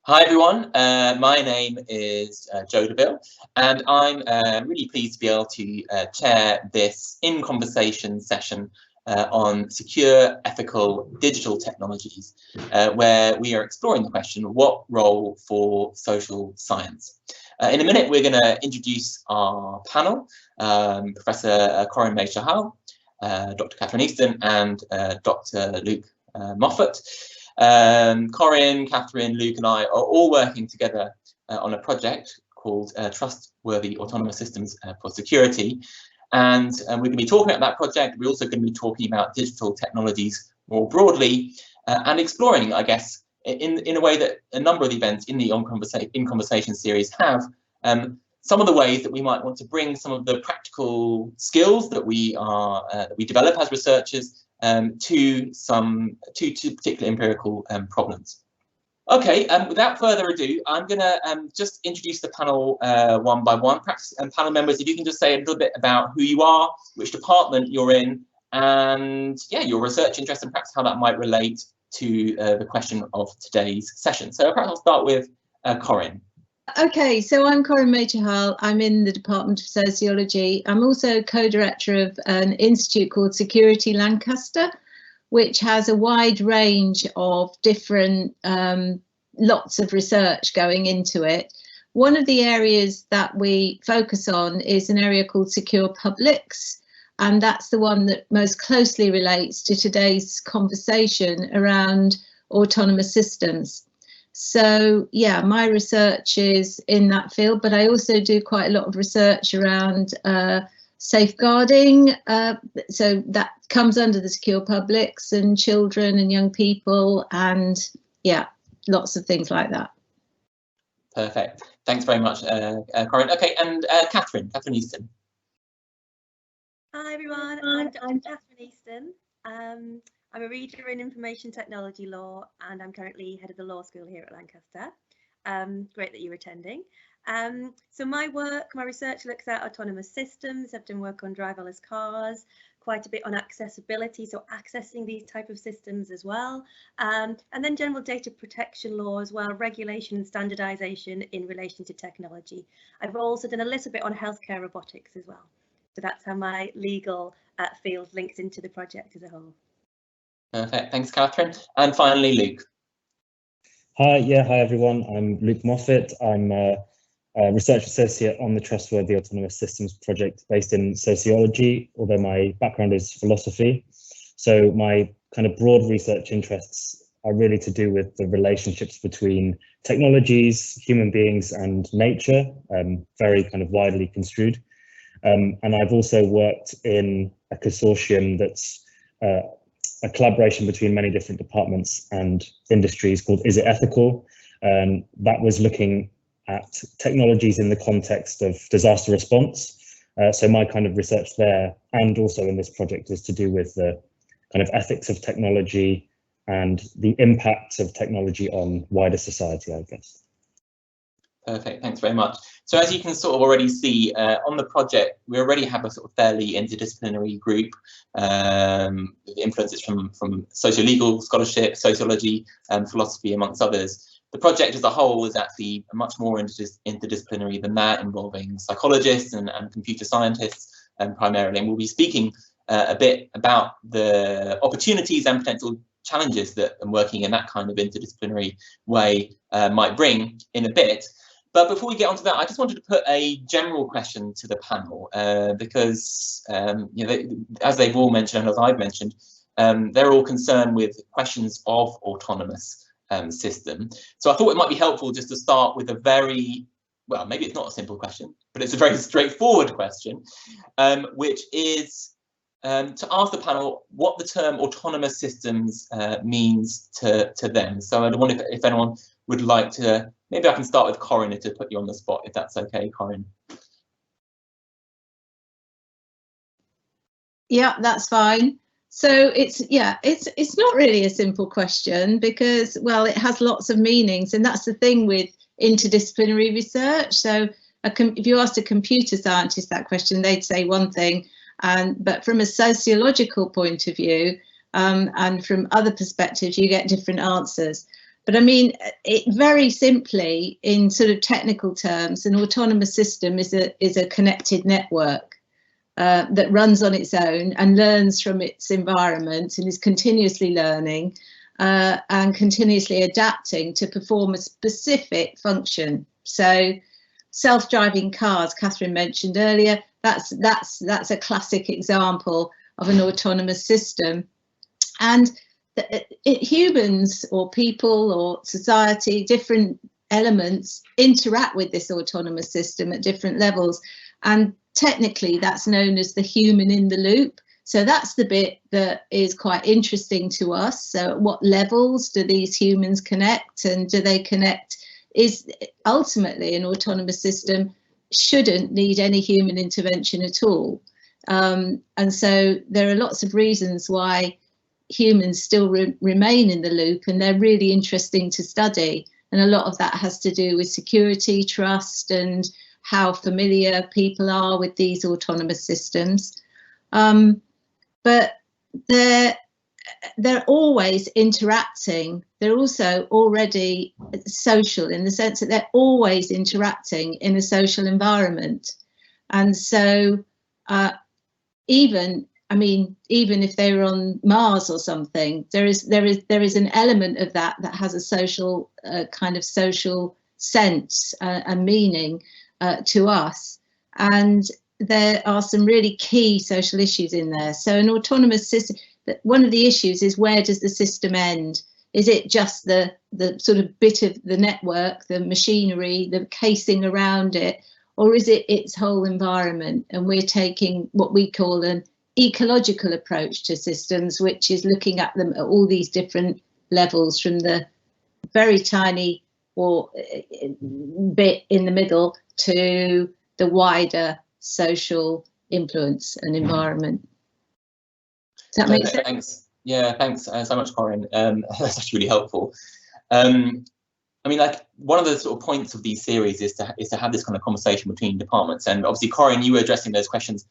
Hi everyone, my name is Joe Deville, and I'm really pleased to be able to chair this In Conversation session on secure, ethical digital technologies, where we are exploring the question, what role for social science? In a minute, we're going to introduce our panel, Professor Corinne May-Chahal, Dr Catherine Easton, and Dr Luke Moffat. Corinne, Catherine, Luke and I are all working together on a project called Trustworthy Autonomous Systems for Security. And we're going to be talking about that project. We're also going to be talking about digital technologies more broadly and exploring, I guess, in a way that a number of the events in the In Conversation series have, some of the ways that we might want to bring some of the practical skills that we develop as researchers to particular empirical problems. Okay, without further ado, I'm going to just introduce the panel one by one. Perhaps panel members, if you can just say a little bit about who you are, which department you're in, and yeah, your research interest, and perhaps how that might relate to the question of today's session. So perhaps I'll start with Corinne. Okay, so I'm Corinne May-Chahal. I'm in the Department of Sociology. I'm also co-director of an institute called Security Lancaster, which has a wide range of different lots of research going into it. One of the areas that we focus on is an area called secure publics, and that's the one that most closely relates to today's conversation around autonomous systems. So yeah, my research is in that field, but I also do quite a lot of research around safeguarding. So that comes under the secure publics and children and young people, and yeah, lots of things like that. Perfect. Thanks very much, Corinne. Okay, and Catherine Easton. Hi everyone, I'm Dr Catherine Easton. I'm a reader in information technology law, and I'm currently head of the law school here at Lancaster. Great that you're attending. So my research looks at autonomous systems. I've done work on driverless cars, quite a bit on accessibility, so accessing these type of systems as well. And then general data protection law as well, regulation and standardization in relation to technology. I've also done a little bit on healthcare robotics as well. So that's how my legal field links into the project as a whole. Perfect, thanks Catherine. And finally Luke. Hi everyone, I'm Luke Moffat. I'm a research associate on the Trustworthy Autonomous Systems project based in sociology, although my background is philosophy. So my kind of broad research interests are really to do with the relationships between technologies, human beings and nature, very kind of widely construed. And I've also worked in a consortium that's a collaboration between many different departments and industries called Is It Ethical? That was looking at technologies in the context of disaster response. So my kind of research there, and also in this project, is to do with the kind of ethics of technology and the impact of technology on wider society, I guess. Perfect, thanks very much. So as you can sort of already see on the project, we already have a sort of fairly interdisciplinary group, with influences from socio-legal scholarship, sociology, philosophy, amongst others. The project as a whole is actually much more interdisciplinary than that, involving psychologists and computer scientists primarily. And we'll be speaking a bit about the opportunities and potential challenges that working in that kind of interdisciplinary way might bring in a bit. But before we get onto that, I just wanted to put a general question to the panel because, you know, as they've all mentioned and as I've mentioned, they're all concerned with questions of autonomous system. So I thought it might be helpful just to start with a very, well, maybe it's not a simple question, but it's a very straightforward question, which is to ask the panel what the term autonomous systems means to them. So I wonder if anyone would like to, maybe I can start with Corinne to put you on the spot, if that's okay, Corinne. Yeah, that's fine. So it's not really a simple question because, well, it has lots of meanings, and that's the thing with interdisciplinary research. So if you asked a computer scientist that question, they'd say one thing, but from a sociological point of view and from other perspectives, you get different answers. But I mean, very simply, in sort of technical terms, an autonomous system is a connected network that runs on its own and learns from its environment and is continuously learning and continuously adapting to perform a specific function. So self-driving cars, Catherine mentioned earlier, that's a classic example of an autonomous system. And humans or people or society, different elements interact with this autonomous system at different levels, and technically that's known as the human in the loop. So that's the bit that is quite interesting to us. So at what levels do these humans connect, and do they connect? Is ultimately an autonomous system shouldn't need any human intervention at all. And so there are lots of reasons why humans still remain in the loop, and they're really interesting to study. And a lot of that has to do with security, trust, and how familiar people are with these autonomous systems. But they're always interacting. They're also already social in the sense that they're always interacting in a social environment. And so even if they were on Mars or something, there is an element of that has a social kind of social sense and meaning to us. And there are some really key social issues in there. So an autonomous system, one of the issues is, where does the system end? Is it just the sort of bit of the network, the machinery, the casing around it, or is it its whole environment? And we're taking what we call an ecological approach to systems, which is looking at them at all these different levels, from the very tiny or bit in the middle to the wider social influence and environment. Does that make sense? Thanks. Yeah, thanks so much, Corinne. That's actually really helpful. I mean, like, one of the sort of points of these series is to have this kind of conversation between departments. And obviously, Corinne, you were addressing those questions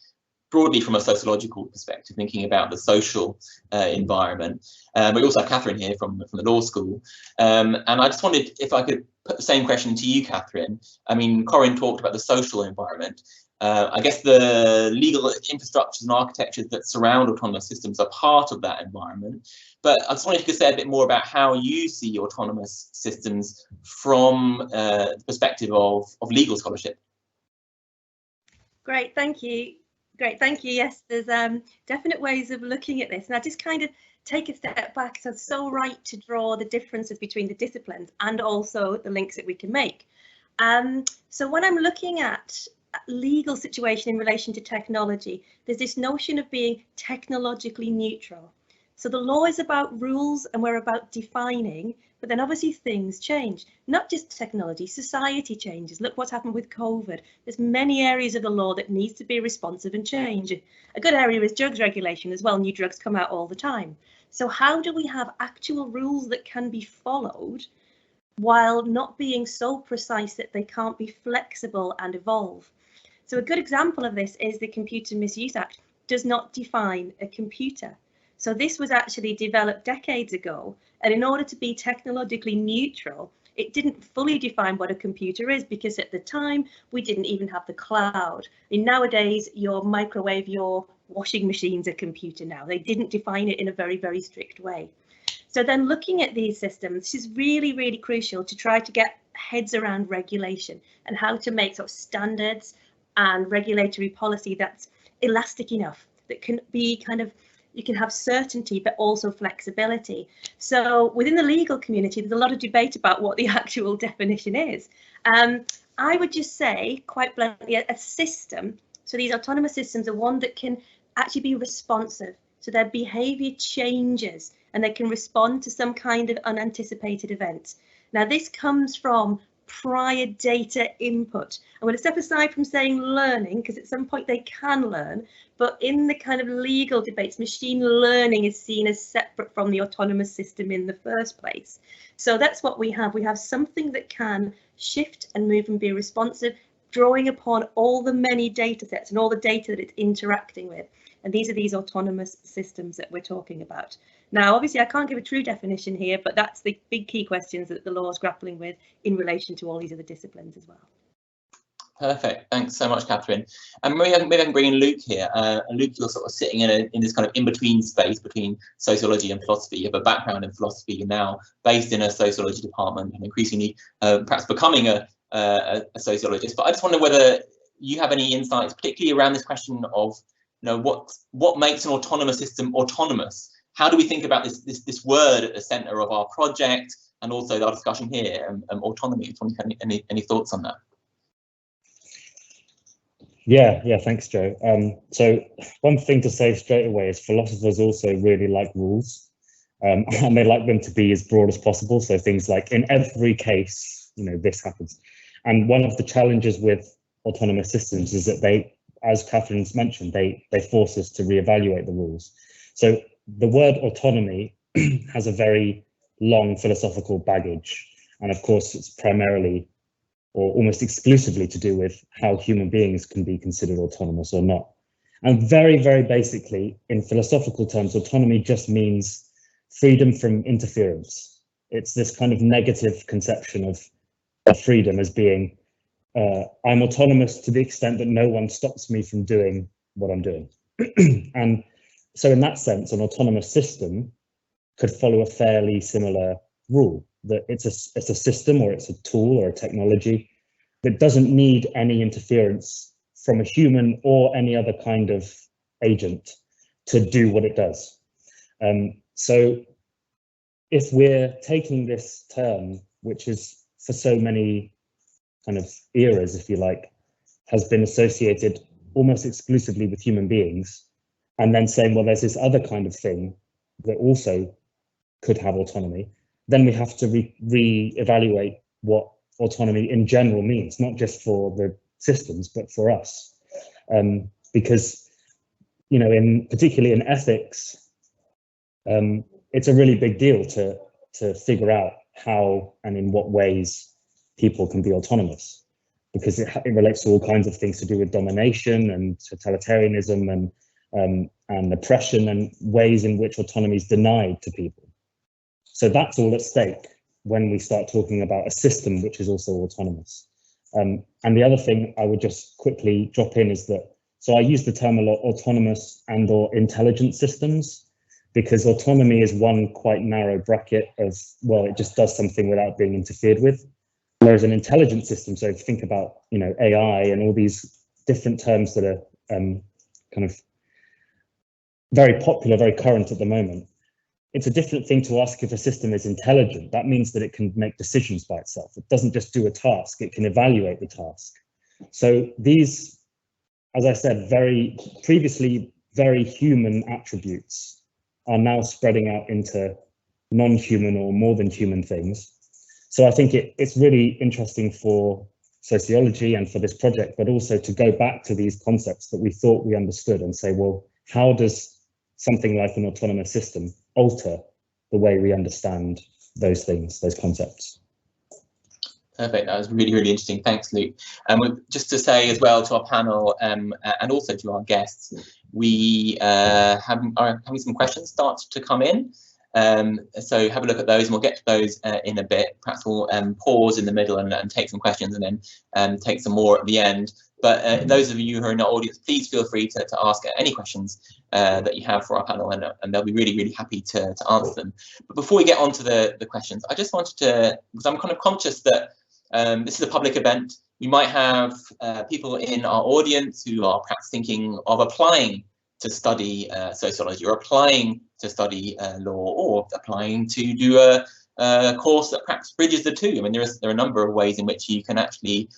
broadly from a sociological perspective, thinking about the social environment. But we also have Catherine here from the law school. And I just wondered if I could put the same question to you, Catherine. I mean, Corinne talked about the social environment. I guess the legal infrastructures and architectures that surround autonomous systems are part of that environment. But I just wondered if you could say a bit more about how you see autonomous systems from the perspective of legal scholarship. Great, thank you. Great, thank you. Yes, there's definite ways of looking at this. And I just kind of take a step back. So it's so right to draw the differences between the disciplines and also the links that we can make. So when I'm looking at legal situation in relation to technology, there's this notion of being technologically neutral. So the law is about rules and we're about defining, but then obviously things change. Not just technology, society changes. Look what's happened with COVID. There's many areas of the law that needs to be responsive and change. A good area is drugs regulation as well. New drugs come out all the time. So how do we have actual rules that can be followed while not being so precise that they can't be flexible and evolve? So a good example of this is the Computer Misuse Act does not define a computer. So this was actually developed decades ago, and in order to be technologically neutral, it didn't fully define what a computer is, because at the time we didn't even have the cloud. And nowadays, your microwave, your washing machine's a computer now. They didn't define it in a very, very strict way. So then looking at these systems, this is really, really crucial to try to get heads around regulation and how to make sort of standards and regulatory policy that's elastic enough, that can be kind of, you can have certainty but also flexibility. So within the legal community, there's a lot of debate about what the actual definition is. I would just say, quite bluntly, a system, so these autonomous systems are one that can actually be responsive. So their behaviour changes and they can respond to some kind of unanticipated event. Now this comes from prior data input. I'm going to step aside from saying learning, because at some point they can learn, but in the kind of legal debates, machine learning is seen as separate from the autonomous system in the first place. So that's what we have. We have something that can shift and move and be responsive, drawing upon all the many data sets and all the data that it's interacting with. And these are these autonomous systems that we're talking about. Now, obviously, I can't give a true definition here, but that's the big key questions that the law is grappling with in relation to all these other disciplines as well. Perfect. Thanks so much, Catherine. And maybe I can bring in Luke here. Luke, you're sort of sitting in this kind of in-between space between sociology and philosophy. You have a background in philosophy. You're now based in a sociology department and increasingly perhaps becoming a sociologist. But I just wonder whether you have any insights, particularly around this question of, you know, what makes an autonomous system autonomous? How do we think about this word at the centre of our project and also our discussion here, autonomy? Any thoughts on that? Yeah, thanks, Joe. So one thing to say straight away is philosophers also really like rules, and they like them to be as broad as possible. So things like, in every case, you know, this happens. And one of the challenges with autonomous systems is that they, as Catherine's mentioned, they force us to reevaluate the rules. So the word autonomy has a very long philosophical baggage, and of course, it's primarily or almost exclusively to do with how human beings can be considered autonomous or not. And very, very basically, in philosophical terms, autonomy just means freedom from interference. It's this kind of negative conception of freedom as being, I'm autonomous to the extent that no one stops me from doing what I'm doing. And so in that sense, an autonomous system could follow a fairly similar rule, that it's a system or it's a tool or a technology that doesn't need any interference from a human or any other kind of agent to do what it does. So if we're taking this term, which is for so many kind of eras, if you like, has been associated almost exclusively with human beings, and then saying, well, there's this other kind of thing that also could have autonomy, then we have to re-evaluate what autonomy in general means, not just for the systems, but for us. Because, you know, particularly in ethics, it's a really big deal to figure out how and in what ways people can be autonomous, because it relates to all kinds of things to do with domination and totalitarianism and oppression and ways in which autonomy is denied to people. So that's all at stake when we start talking about a system which is also autonomous. And the other thing I would just quickly drop in is that, so I use the term a lot, autonomous and or intelligent systems, because autonomy is one quite narrow bracket of, well, it just does something without being interfered with. Whereas an intelligent system, so think about, you know, AI and all these different terms that are kind of very popular, very current at the moment. It's a different thing to ask if a system is intelligent. That means that it can make decisions by itself. It doesn't just do a task, it can evaluate the task. So these, as I said, previously very human attributes are now spreading out into non-human or more than human things. So I think it's really interesting for sociology and for this project, but also to go back to these concepts that we thought we understood and say, well, how does something like an autonomous system alter the way we understand those things, those concepts? Perfect. That was really, really interesting. Thanks, Luke. Just to say as well to our panel and also to our guests, we are having some questions start to come in. So have a look at those and we'll get to those in a bit. Perhaps we'll pause in the middle and take some questions and then take some more at the end. But those of you who are in our audience, please feel free to ask any questions that you have for our panel, and they'll be really, really happy to answer them. But before we get on to the questions, I just wanted to, because I'm kind of conscious that this is a public event, we might have people in our audience who are perhaps thinking of applying to study sociology, or applying to study law, or applying to do a course that perhaps bridges the two. I mean, there are a number of ways in which you can actually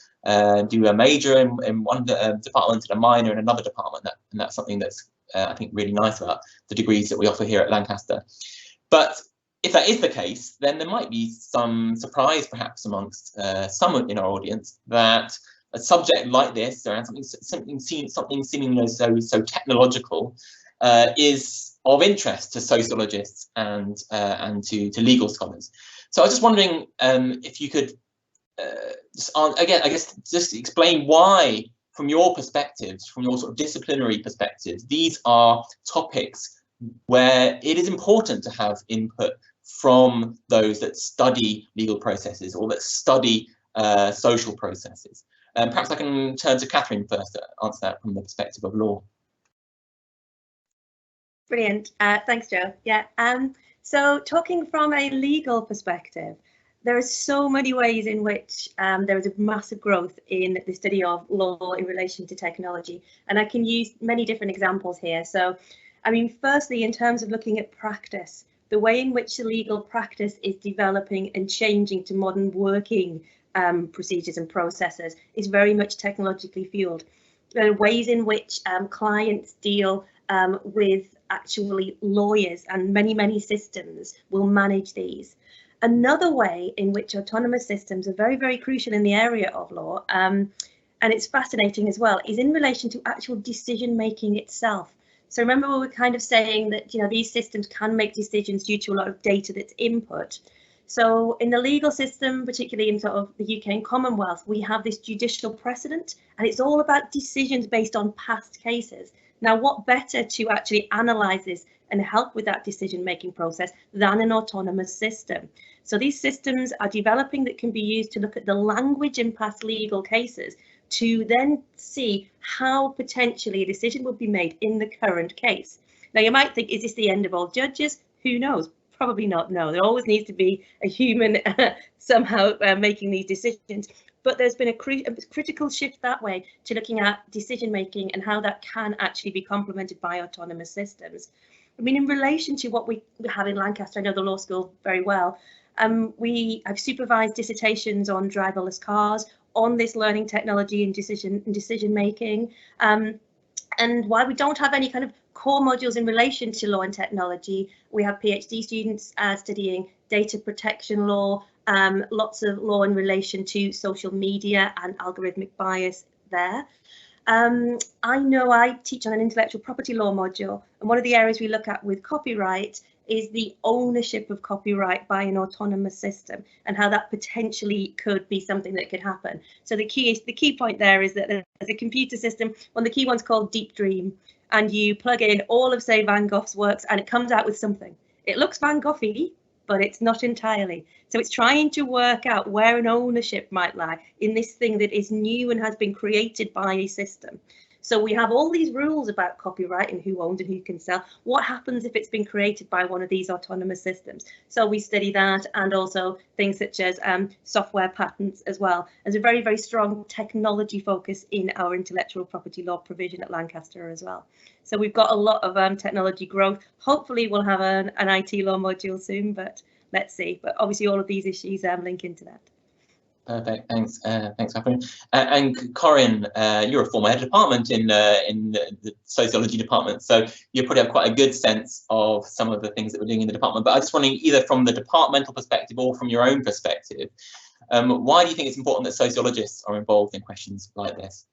do a major in one department and a minor in another department, and that's something that's I think really nice about the degrees that we offer here at Lancaster. But if that is the case, then there might be some surprise perhaps amongst some in our audience that a subject like this, around something seemingly so technological, is of interest to sociologists and to legal scholars. So I was just wondering if you could again, I guess, just explain why, from your perspectives, from your sort of disciplinary perspectives, these are topics where it is important to have input from those that study legal processes or that study social processes. Perhaps I can turn to Catherine first to answer that from the perspective of law. Brilliant. Thanks, Joe. Yeah. So talking from a legal perspective, there are so many ways in which there is a massive growth in the study of law in relation to technology. And I can use many different examples here. So, I mean, firstly, in terms of looking at practice, the way in which the legal practice is developing and changing to modern working procedures and processes is very much technologically fueled. There are ways in which clients deal with actually lawyers, and many systems will manage these. Another way in which autonomous systems are very crucial in the area of law, and it's fascinating as well, is in relation to actual decision making itself. So remember, we were kind of saying that, you know, these systems can make decisions due to a lot of data that's input. So in the legal system, particularly in sort of the UK and Commonwealth, we have this judicial precedent, and it's all about decisions based on past cases. Now, what better to actually analyse this and help with that decision-making process than an autonomous system? So these systems are developing that can be used to look at the language in past legal cases to then see how potentially a decision would be made in the current case. Now, you might think, is this the end of all judges? Who knows? Probably not. No, there always needs to be a human somehow making these decisions. But there's been a critical shift that way to looking at decision making and how that can actually be complemented by autonomous systems. I mean, in relation to what we have in Lancaster, I know the law school very well. I've supervised dissertations on driverless cars, on this learning technology and decision making. And while we don't have any kind of core modules in relation to law and technology, we have PhD students studying data protection law, lots of law in relation to social media and algorithmic bias there. I know I teach on an intellectual property law module, and one of the areas we look at with copyright is the ownership of copyright by an autonomous system and how that potentially could be something that could happen. So the key point there is that there's a computer system, one of the key ones called Deep Dream, and you plug in all of, say, Van Gogh's works and it comes out with something. It looks Van Gogh-y, but it's not entirely. So it's trying to work out where an ownership might lie in this thing that is new and has been created by a system. So we have all these rules about copyright and who owns and who can sell. What happens if it's been created by one of these autonomous systems? So we study that, and also things such as software patents as well. There's a very strong technology focus in our intellectual property law provision at Lancaster as well. So we've got a lot of technology growth. Hopefully we'll have an IT law module soon, but let's see. But obviously all of these issues link into that. Perfect, thanks, Catherine. And Corinne, you're a former head of department in the sociology department, so you probably have quite a good sense of some of the things that we're doing in the department. But I just wondering, either from the departmental perspective or from your own perspective, why do you think it's important that sociologists are involved in questions like this?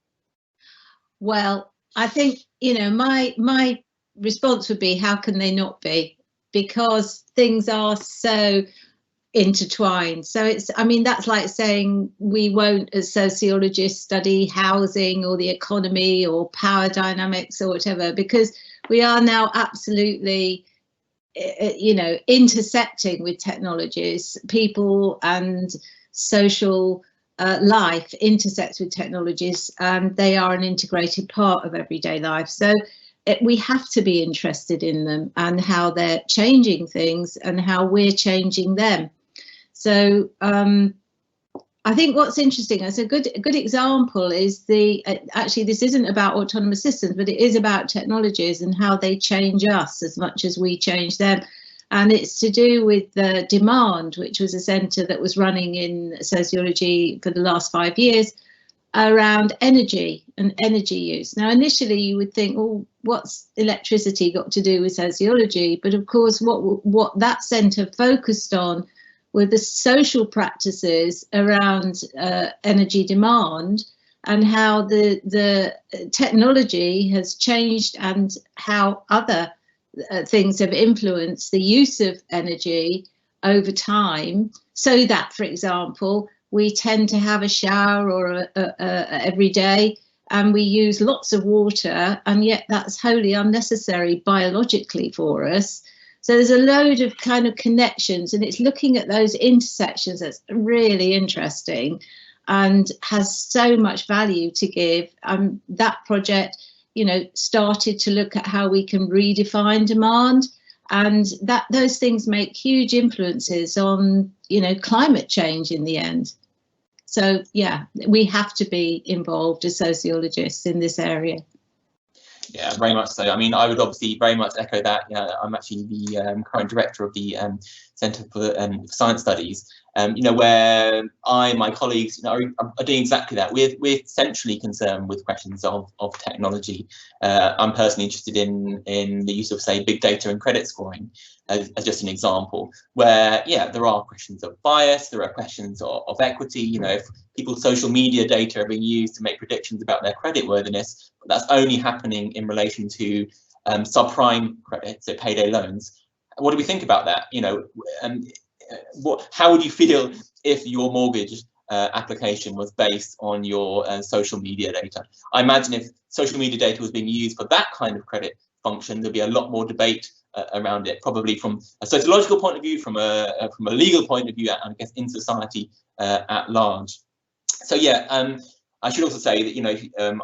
Well, I think, you know, my response would be, how can they not be? Because things are so intertwined. So it's, I mean, that's like saying we won't as sociologists study housing or the economy or power dynamics or whatever, because we are now absolutely, you know, intersecting with technologies. People and social life intersects with technologies, and they are an integrated part of everyday life. So we have to be interested in them and how they're changing things and how we're changing them. So I think what's interesting, as a good example, is actually this isn't about autonomous systems, but it is about technologies and how they change us as much as we change them. And it's to do with the Demand, which was a centre that was running in sociology for the last 5 years around energy and energy use. Now, initially you would think, well, what's electricity got to do with sociology? But of course, what that centre focused on were the social practices around energy demand and how the technology has changed and how other things have influenced the use of energy over time, so that, for example, we tend to have a shower or every day, and we use lots of water, and yet that's wholly unnecessary biologically for us. So there's a load of kind of connections, and it's looking at those intersections that's really interesting and has so much value to give. That project, you know, started to look at how we can redefine demand, and that those things make huge influences on, you know, climate change in the end. So yeah, we have to be involved as sociologists in this area. Yeah, very much so. I mean, I would obviously very much echo that. You know, I'm actually the current director of the Centre for Science Studies, you know, where I and my colleagues, you know, are doing exactly that. We're centrally concerned with questions of technology. I'm personally interested in the use of, say, big data and credit scoring as just an example, where, yeah, there are questions of bias, there are questions of equity. You know, if people's social media data are being used to make predictions about their creditworthiness, but that's only happening in relation to subprime credit, so payday loans. What do we think about that? You know, how would you feel if your mortgage application was based on your social media data? I imagine if social media data was being used for that kind of credit function, there'd be a lot more debate around it, probably from a sociological point of view, from a legal point of view, and I guess in society at large. So yeah, I should also say that, you know,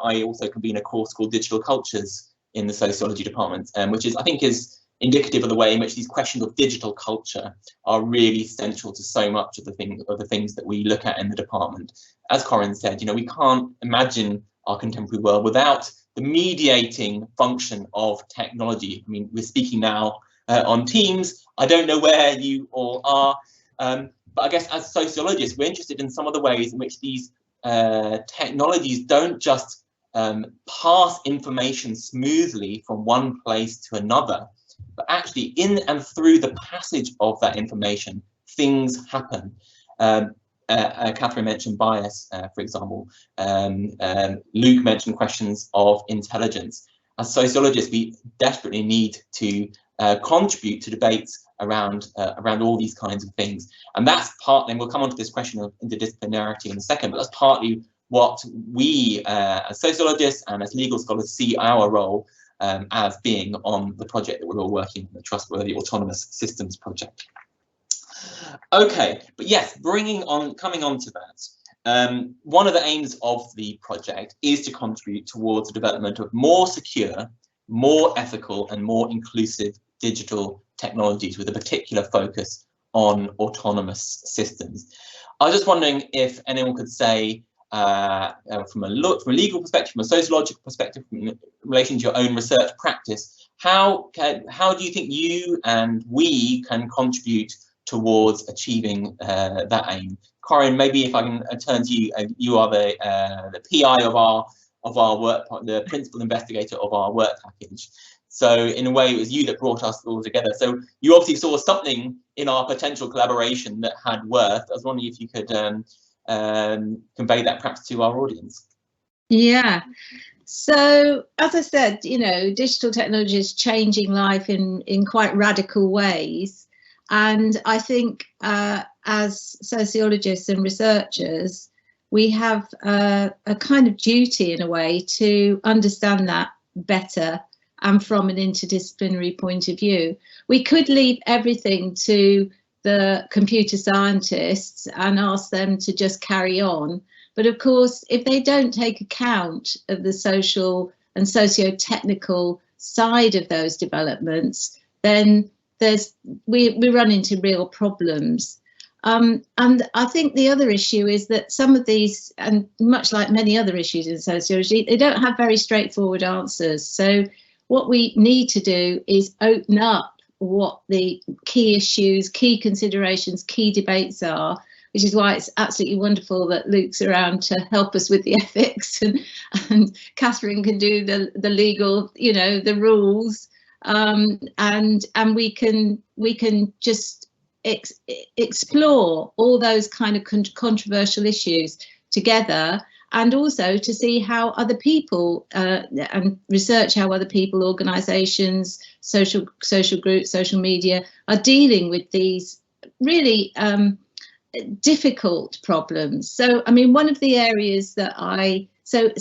I also convene a course called Digital Cultures in the Sociology department, which is, I think, is indicative of the way in which these questions of digital culture are really central to so much of the things that we look at in the department. As Corinne said, you know, we can't imagine our contemporary world without the mediating function of technology. I mean, we're speaking now on Teams. I don't know where you all are, but I guess as sociologists, we're interested in some of the ways in which these technologies don't just pass information smoothly from one place to another, but actually in and through the passage of that information, things happen. Catherine mentioned bias, for example. Luke mentioned questions of intelligence. As sociologists, we desperately need to contribute to debates around all these kinds of things. And that's partly, and we'll come on to this question of interdisciplinarity in a second, but that's partly what we as sociologists and as legal scholars see our role as being on the project that we're all working on, the Trustworthy Autonomous Systems project. Okay, but yes, coming on to that, one of the aims of the project is to contribute towards the development of more secure, more ethical and more inclusive digital technologies, with a particular focus on autonomous systems. I was just wondering if anyone could say, from a legal perspective, from a sociological perspective, in relation to your own research practice, how do you think you and we can contribute towards achieving that aim? Corinne, maybe if I can turn to you. You are the PI of our work, the principal investigator of our work package. So in a way, it was you that brought us all together. So you obviously saw something in our potential collaboration that had worth. I was wondering if you could convey that perhaps to our audience. Yeah. So as I said, you know, digital technology is changing life in quite radical ways. And I think as sociologists and researchers, we have a kind of duty in a way to understand that better and from an interdisciplinary point of view. We could leave everything to the computer scientists and ask them to just carry on. But of course, if they don't take account of the social and socio-technical side of those developments, then we run into real problems. And I think the other issue is that some of these, and much like many other issues in sociology, they don't have very straightforward answers. So what we need to do is open up what the key issues, key considerations, key debates are, which is why it's absolutely wonderful that Luke's around to help us with the ethics, and Catherine can do the legal, you know, the rules, and we can just explore all those kind of controversial issues together, and also to see how other people and research how other people, organisations, social groups, social media are dealing with these really difficult problems. So, I mean, one of the areas that so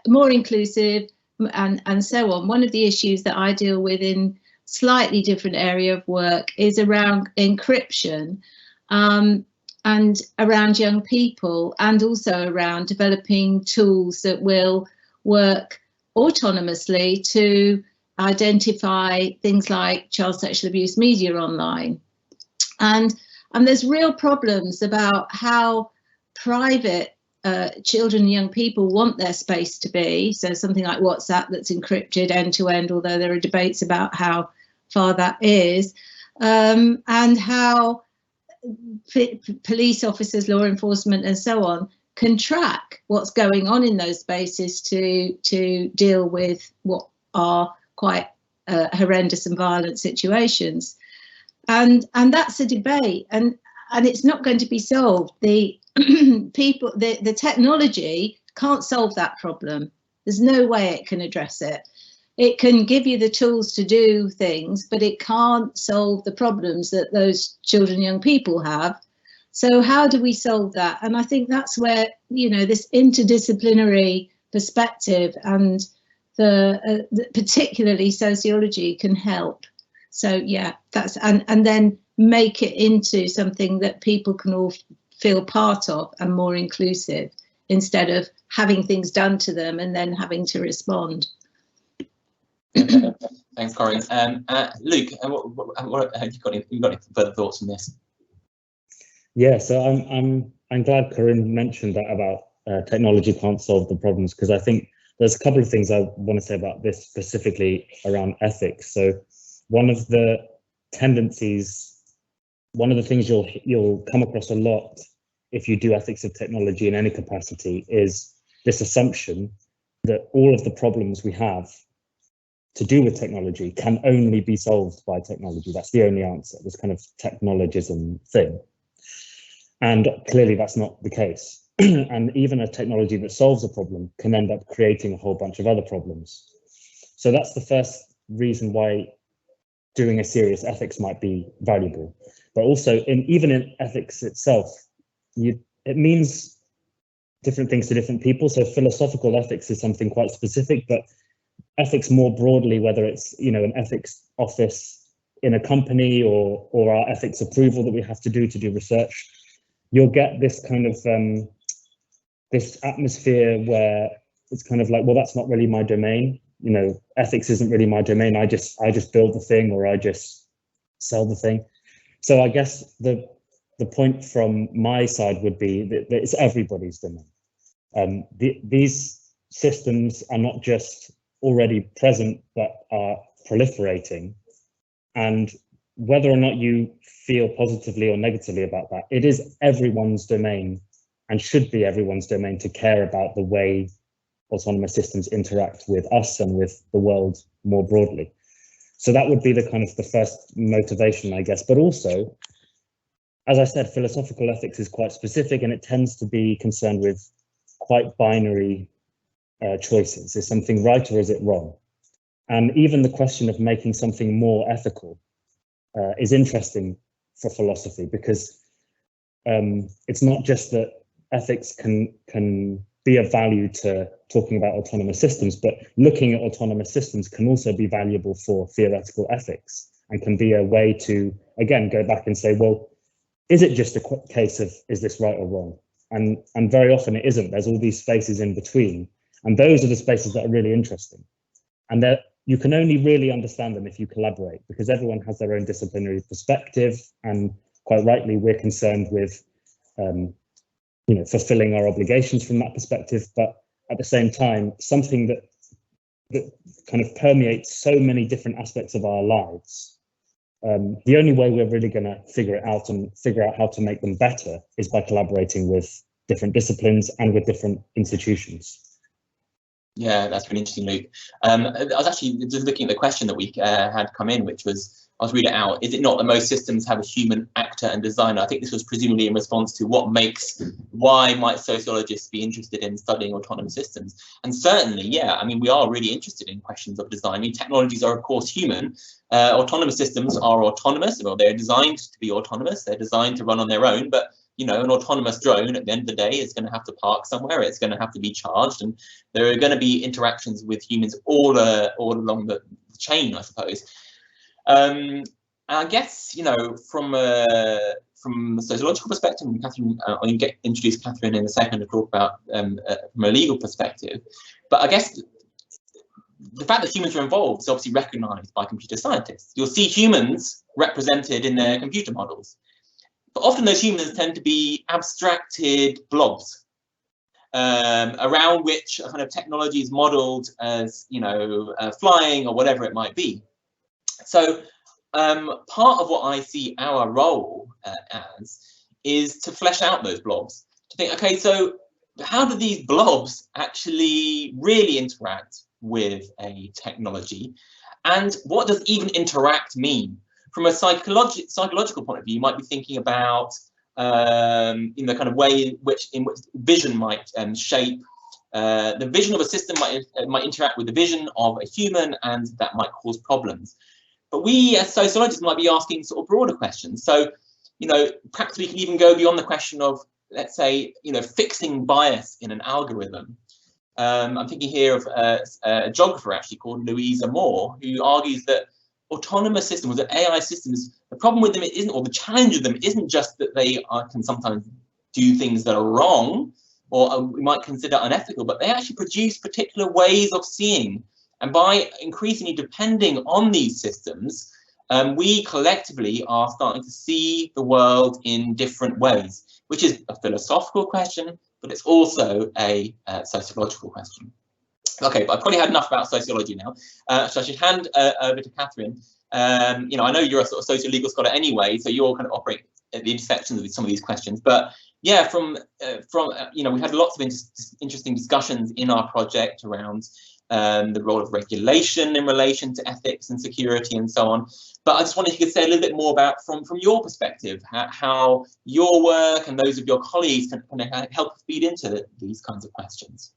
more inclusive and so on, one of the issues that I deal with in slightly different area of work is around encryption, and around young people, and also around developing tools that will work autonomously to identify things like child sexual abuse media online. And there's real problems about how private children and young people want their space to be. So something like WhatsApp that's encrypted end to end, although there are debates about how far that is, and how police officers, law enforcement and so on can track what's going on in those spaces to deal with what are quite horrendous and violent situations. And that's a debate, and it's not going to be solved. The the technology can't solve that problem. There's no way it can address it. It can give you the tools to do things, but it can't solve the problems that those children and young people have. So how do we solve that? And I think that's where, you know, this interdisciplinary perspective and the particularly sociology can help. So yeah, that's and then make it into something that people can all feel part of and more inclusive, instead of having things done to them and then having to respond. Thanks, Corinne. Luke, what have you got any further thoughts on this? Yeah, so I'm glad Corinne mentioned that about technology can't solve the problems, because I think there's a couple of things I want to say about this, specifically around ethics. So one of the tendencies, one of the things you'll come across a lot if you do ethics of technology in any capacity is this assumption that all of the problems we have to do with technology can only be solved by technology. That's the only answer, this kind of technologism thing. And clearly that's not the case. And even a technology that solves a problem can end up creating a whole bunch of other problems. So that's the first reason why doing a serious ethics might be valuable. But also, even in ethics itself, it means different things to different people. So philosophical ethics is something quite specific, but ethics more broadly, whether it's, you know, an ethics office in a company or our ethics approval that we have to do research, you'll get this kind of this atmosphere where it's kind of like, well, that's not really my domain. You know, ethics isn't really my domain. I just build the thing, or I just sell the thing. So I guess the point from my side would be that it's everybody's domain. These systems are not just already present, but are proliferating. And whether or not you feel positively or negatively about that, it is everyone's domain and should be everyone's domain to care about the way autonomous systems interact with us and with the world more broadly. So that would be the kind of the first motivation, I guess. But also, as I said, philosophical ethics is quite specific, and it tends to be concerned with quite binary choices. Is something right or is it wrong? And even the question of making something more ethical is interesting for philosophy, because it's not just that ethics can be of value to talking about autonomous systems, but looking at autonomous systems can also be valuable for theoretical ethics, and can be a way to, again, go back and say, well, is it just a case of, is this right or wrong? And very often it isn't. There's all these spaces in between. And those are the spaces that are really interesting. And that you can only really understand them if you collaborate, because everyone has their own disciplinary perspective. And quite rightly, we're concerned with fulfilling our obligations from that perspective. But at the same time, something that kind of permeates so many different aspects of our lives, the only way we're really going to figure it out and figure out how to make them better is by collaborating with different disciplines and with different institutions. Yeah, that's really interesting, Luke. I was actually just looking at the question that we had come in, which was, I'll read it out. Is it not that most systems have a human actor and designer? I think this was presumably in response to why might sociologists be interested in studying autonomous systems? And certainly, yeah, I mean, we are really interested in questions of design. I mean, technologies are, of course, human. Autonomous systems are autonomous. Well, they're designed to be autonomous. They're designed to run on their own, but you know, an autonomous drone at the end of the day is going to have to park somewhere, it's going to have to be charged, and there are going to be interactions with humans all along the chain, I suppose. And I guess, you know, from a sociological perspective, and Catherine, I'll introduce Catherine in a second to talk about from a legal perspective, but I guess the fact that humans are involved is obviously recognised by computer scientists. You'll see humans represented in their computer models, but often those humans tend to be abstracted blobs around which a kind of technology is modelled as, you know, flying or whatever it might be. So part of what I see our role as is to flesh out those blobs, to think, okay, so how do these blobs actually really interact with a technology, and what does even interact mean? From a psychological point of view, you might be thinking about in the kind of way in which vision might shape the vision of a system might interact with the vision of a human, and that might cause problems. But we as sociologists might be asking sort of broader questions. So, you know, perhaps we can even go beyond the question of, let's say, you know, fixing bias in an algorithm. I'm thinking here of a geographer actually called Louisa Moore, who argues that autonomous systems, that AI systems, the problem with them isn't, or the challenge of them isn't just that they can sometimes do things that are wrong, or we might consider unethical, but they actually produce particular ways of seeing. And by increasingly depending on these systems, we collectively are starting to see the world in different ways, which is a philosophical question, but it's also a sociological question. Okay, but I've probably had enough about sociology now, so I should hand over to Catherine. You know, I know you're a sort of socio-legal scholar anyway, so you're kind of operating at the intersections of some of these questions. But yeah, from you know, we had lots of interesting discussions in our project around the role of regulation in relation to ethics and security and so on. But I just wondered if you could say a little bit more about, from your perspective, how your work and those of your colleagues can help feed into these kinds of questions.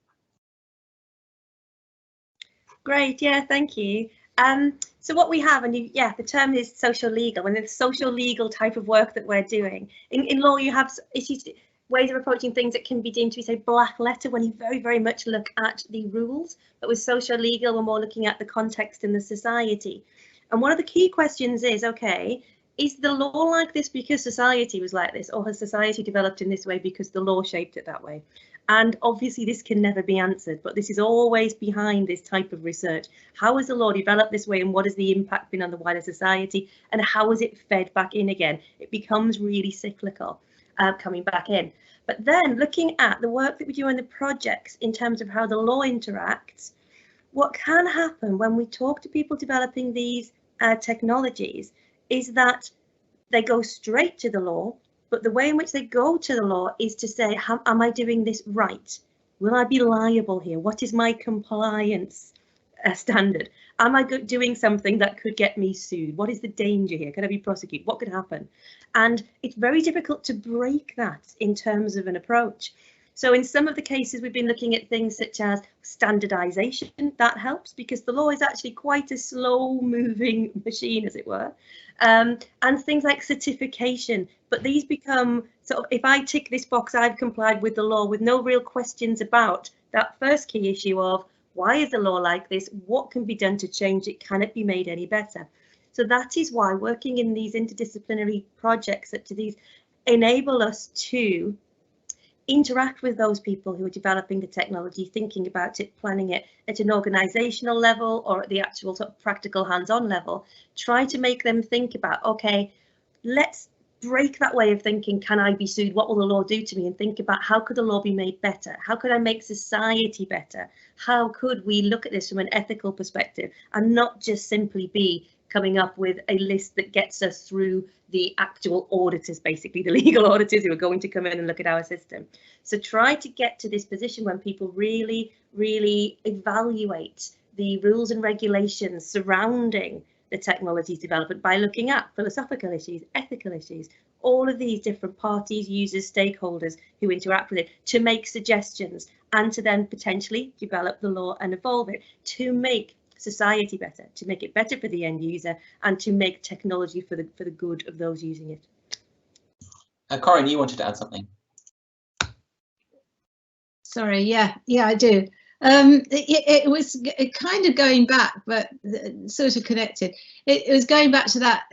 Great, yeah, thank you. So what we have, and yeah, the term is social legal, and it's social legal type of work that we're doing. In law, you have ways of approaching things that can be deemed to be, say, black letter, when you very, very much look at the rules. But with social legal, we're more looking at the context in the society. And one of the key questions is, okay, is the law like this because society was like this, or has society developed in this way because the law shaped it that way? And obviously this can never be answered, but this is always behind this type of research. How has the law developed this way, and what has the impact been on the wider society, and how is it fed back in again? It becomes really cyclical, coming back in. But then looking at the work that we do in the projects in terms of how the law interacts, what can happen when we talk to people developing these technologies is that they go straight to the law, but the way in which they go to the law is to say, am I doing this right? Will I be liable here? What is my compliance standard? Am I doing something that could get me sued? What is the danger here? Can I be prosecuted? What could happen? And it's very difficult to break that in terms of an approach. So in some of the cases, we've been looking at things such as standardization. That helps because the law is actually quite a slow moving machine, as it were. And things like certification, but these become sort of, if I tick this box, I've complied with the law, with no real questions about that first key issue of why is the law like this? What can be done to change it? Can it be made any better? So that is why working in these interdisciplinary projects such as these enable us to interact with those people who are developing the technology, thinking about it, planning it at an organizational level or at the actual sort of practical hands-on level, try to make them think about, okay, let's break that way of thinking, can I be sued? What will the law do to me? And think about, how could the law be made better? How could I make society better? How could we look at this from an ethical perspective and not just simply be coming up with a list that gets us through the actual auditors, basically the legal auditors who are going to come in and look at our system. So try to get to this position when people really, really evaluate the rules and regulations surrounding the technology's development by looking at philosophical issues, ethical issues, all of these different parties, users, stakeholders who interact with it, to make suggestions and to then potentially develop the law and evolve it to make society better, to make it better for the end user, and to make technology for the good of those using it. Corinne, you wanted to add something? Sorry, yeah, I do. It was kind of going back, but sort of connected. It was going back to that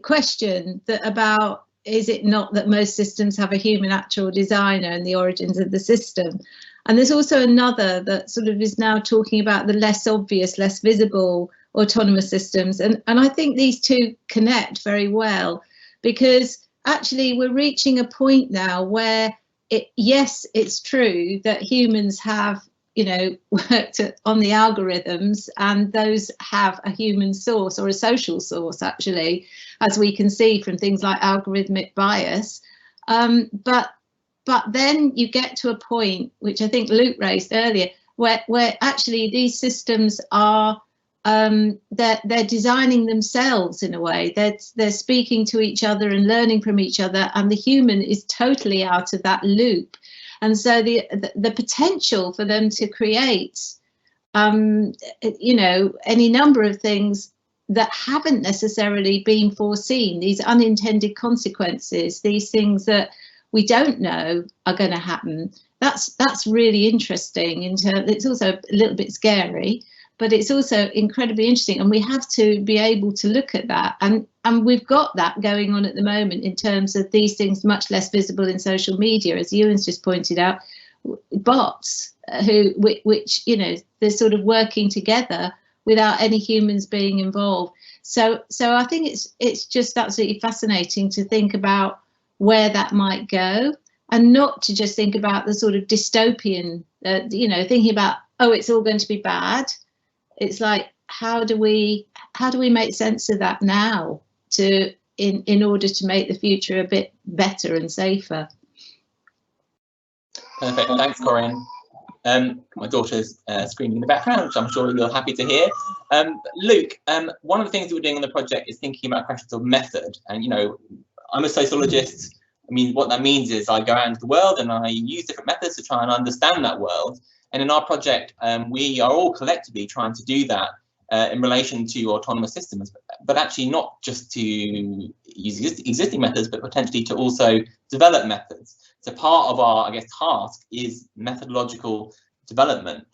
question that about, is it not that most systems have a human actual designer and the origins of the system? And there's also another that sort of is now talking about the less obvious, less visible autonomous systems. And I think these two connect very well, because actually we're reaching a point now where yes, it's true that humans have, you know, worked on the algorithms, and those have a human source or a social source, actually, as we can see from things like algorithmic bias. But then you get to a point, which I think Luke raised earlier, where actually these systems are they're designing themselves in a way. They're speaking to each other and learning from each other, and the human is totally out of that loop. And so the potential for them to create, you know, any number of things that haven't necessarily been foreseen, these unintended consequences, these things that we don't know are going to happen. That's really interesting. It's also a little bit scary, but it's also incredibly interesting, and we have to be able to look at that, and we've got that going on at the moment in terms of these things much less visible in social media, as Ewan's just pointed out, bots which you know, they're sort of working together without any humans being involved. So I think it's just absolutely fascinating to think about where that might go, and not to just think about the sort of dystopian, you know, thinking about, oh, it's all going to be bad. It's like, how do we make sense of that now in order to make the future a bit better and safer? Perfect. Thanks, Corinne. My daughter's screaming in the background, which I'm sure you're happy to hear. Luke, one of the things that we're doing on the project is thinking about questions of method. And, you know, I'm a sociologist. I mean, what that means is I go out into the world and I use different methods to try and understand that world. And in our project, we are all collectively trying to do that in relation to autonomous systems, but actually not just to use existing methods, but potentially to also develop methods. So part of our, I guess, task is methodological development.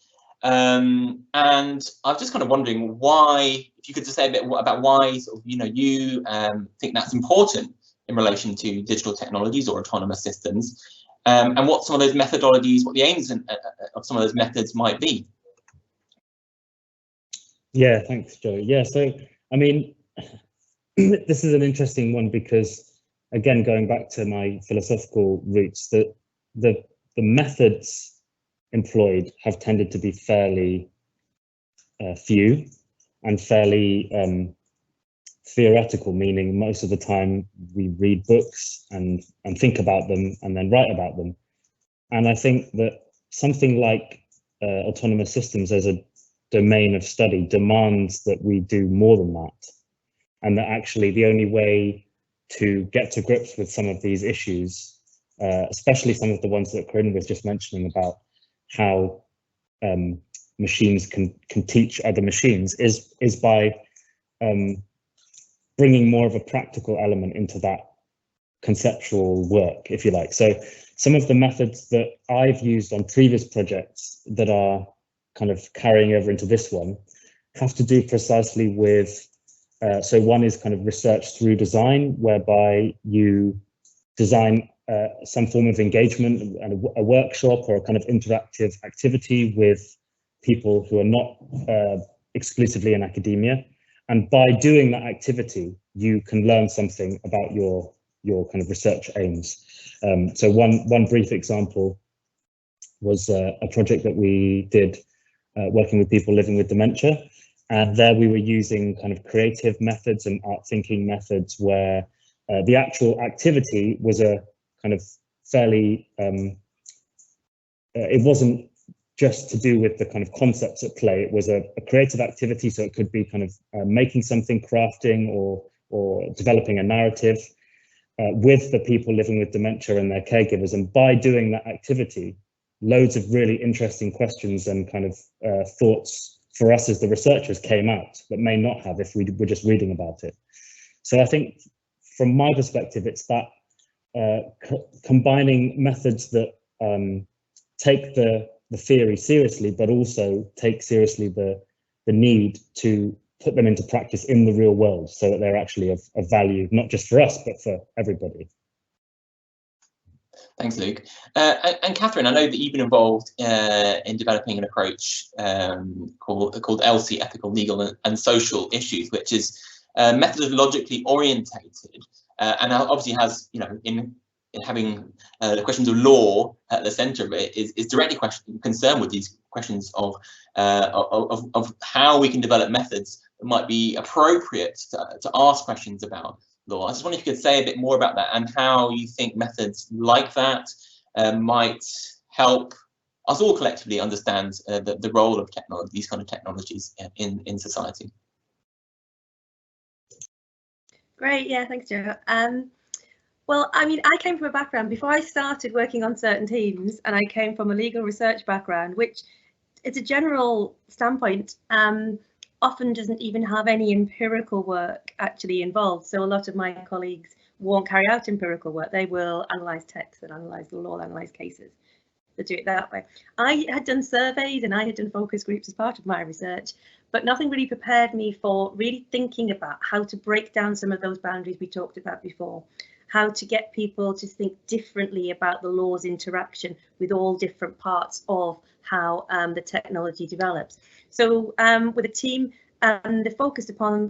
And I was just kind of wondering why, if you could just say a bit about why sort of, you know, you think that's important in relation to digital technologies or autonomous systems. And what some of those methodologies, what the aims of some of those methods might be. Yeah, thanks, Joe. Yeah, so, I mean, this is an interesting one because, again, going back to my philosophical roots, that the methods employed have tended to be fairly few and fairly theoretical, meaning most of the time we read books and think about them and then write about them. And I think that something like autonomous systems as a domain of study demands that we do more than that, and that actually the only way to get to grips with some of these issues, especially some of the ones that Corinne was just mentioning about how machines can teach other machines, is by bringing more of a practical element into that conceptual work, if you like. So some of the methods that I've used on previous projects that are kind of carrying over into this one have to do precisely with, so one is kind of research through design, whereby you design some form of engagement and a workshop or a kind of interactive activity with people who are not exclusively in academia. And by doing that activity, you can learn something about your kind of research aims. So one brief example was a project that we did working with people living with dementia. And there we were using kind of creative methods and art thinking methods where the actual activity was a kind of fairly, it wasn't just to do with the kind of concepts at play. It was a creative activity, so it could be kind of making something, crafting, or developing a narrative with the people living with dementia and their caregivers. And by doing that activity, loads of really interesting questions and kind of thoughts for us as the researchers came out that may not have if we were just reading about it. So I think from my perspective, it's that combining methods that take the theory seriously, but also take seriously the need to put them into practice in the real world, so that they're actually of value, not just for us, but for everybody. Thanks, Luke. And Catherine, I know that you've been involved in developing an approach called ELSI, Ethical, Legal and Social Issues, which is methodologically orientated, and obviously has, in having the questions of law at the centre of it, is directly concerned with these questions of how we can develop methods that might be appropriate to ask questions about law. I just wonder if you could say a bit more about that and how you think methods like that might help us all collectively understand the role of technology, these kind of technologies in society. Great, yeah, thanks, Joe. Well, I mean, I came from a background, before I started working on certain teams, and I came from a legal research background, which, it's a general standpoint, often doesn't even have any empirical work actually involved. So a lot of my colleagues won't carry out empirical work. They will analyse texts and analyse the law, analyse cases. They do it that way. I had done surveys and I had done focus groups as part of my research, but nothing really prepared me for really thinking about how to break down some of those boundaries we talked about before, how to get people to think differently about the law's interaction with all different parts of how the technology develops. So with a team, we focused upon